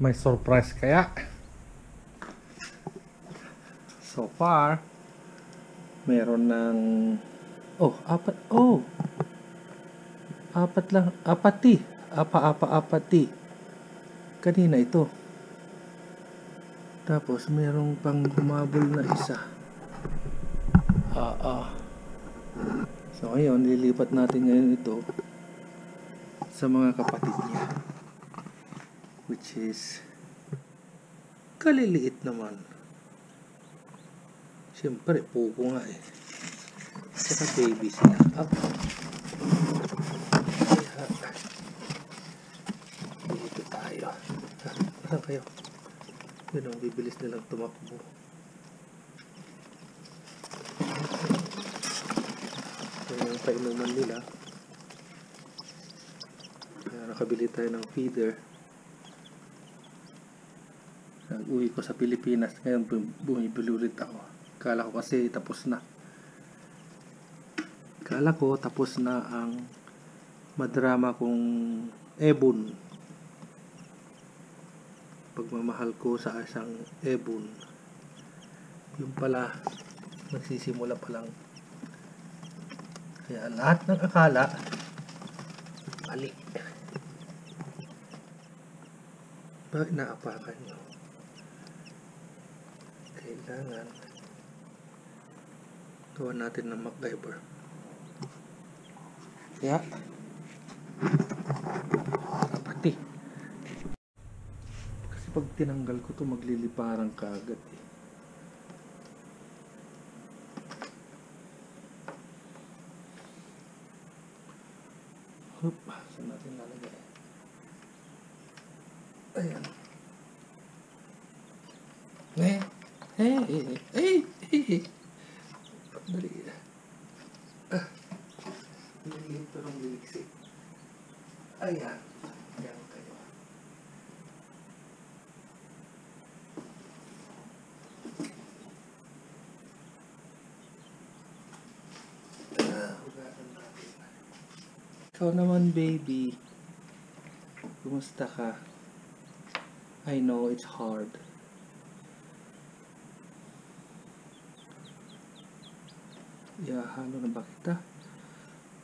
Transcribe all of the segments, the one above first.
May surprise kaya? So far, meron ng apat lang, apati. Kanina ito. Tapos merong pang humabol na isa. So ngayon, lilipat natin ngayon ito sa mga kapatid niya, which is kaliliit naman. Siyempre, pupo nga eh. Saka baby sila. Dito tayo. Saan kayo? Yun ang bibilis nilang tumakbo. Ito yung painuman nila. Kaya nakabili tayo ng feeder. Nag-uwi ko sa Pilipinas. Ngayon bumibili ulit ako. Kala ko kasi tapos na. Kala ko tapos na ang madrama kong ebon. Pagmamahal ko sa isang ebon. Yung pala, nagsisimula pa lang. Kaya lahat ng akala, mali. Bakit naapakan nyo? Kailangan gawa natin ng MacGyver. Kaya pati kasi pag tinanggal ko to magliliparang kaagad eh. Saan natin lalagay? Ayan. Dali. Ito ng liliksik. Ayan. Ayan kayo. Hugasan natin. Ikaw naman, baby. Kumusta ka? I know it's hard. Ihahalo na ba kita?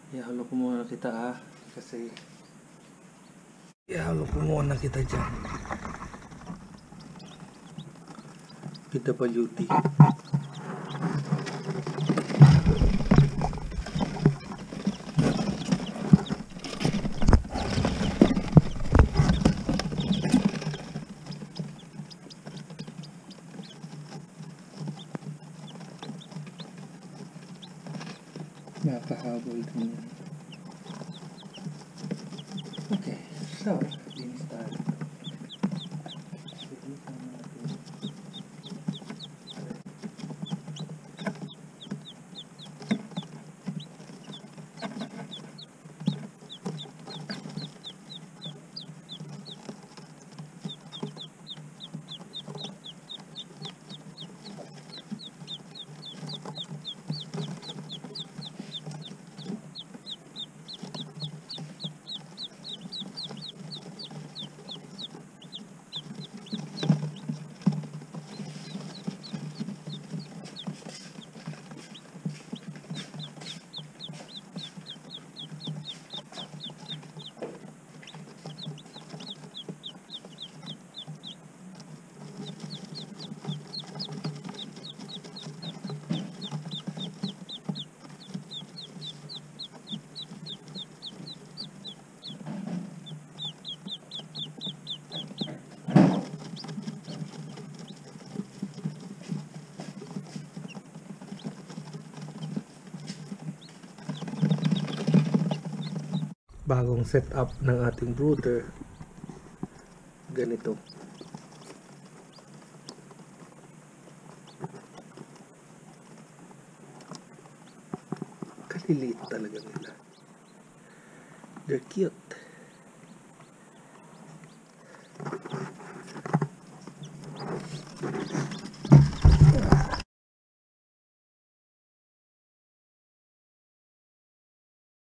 Ihahalo ko muna kita kasi ihahalo ko muna kita dyan. PWD. Nakahabol din yan. Okay, so linis tayo. Bagong setup ng ating brooder. Ganito. Kaliliit talaga nila. They're cute.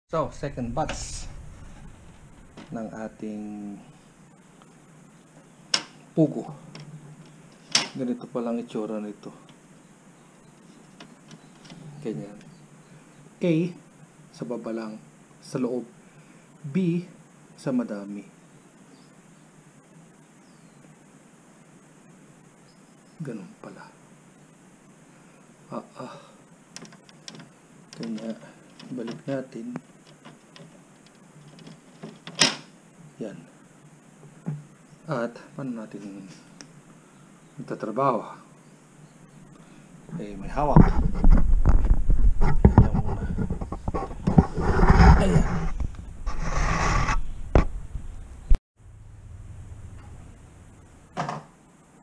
So, second batch ng ating ugo. Ganito palang itsura nito. Ganyan. A, sa baba lang, sa loob. B, sa madami. Ganun pala. Kaya, balik natin. Yan. At, paano natin magtatrabaho? Eh, may hawak. Yan muna. Ayan.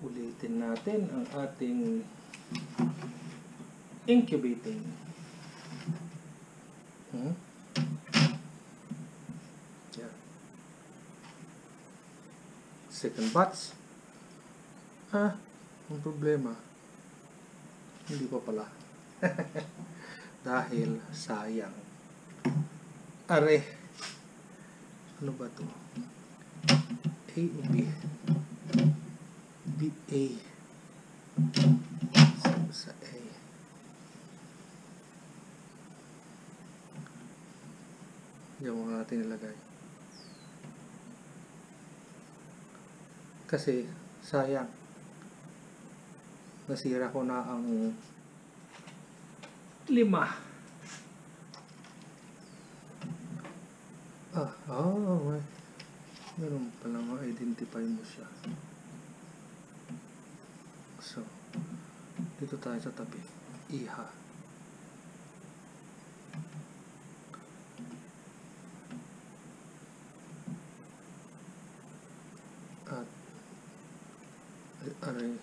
Ulitin natin ang ating incubating. Yan. Second batch. Ang problema, hindi pa pala. Dahil sayang. Are, ano ba to? A o B? B, A. Sa A. Diyan muna natin ilagay. Kasi, sayang. Nasira ko na ang 5. Meron pala ma-identify mo siya. So, dito tayo sa tabi. Iha. At aray.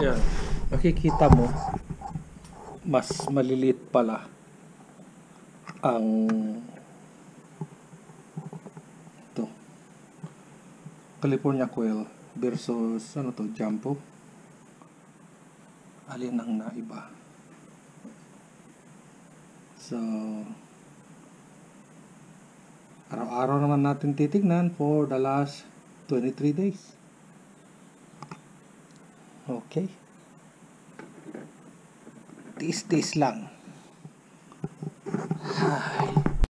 Yan. Makikita mo, mas maliliit pala ang ito, California quail versus ano to, jumbo. Alin ang naiba? So, araw-araw naman natin titignan for the last 23 days. Okay. Tiis-tiis lang. Ay.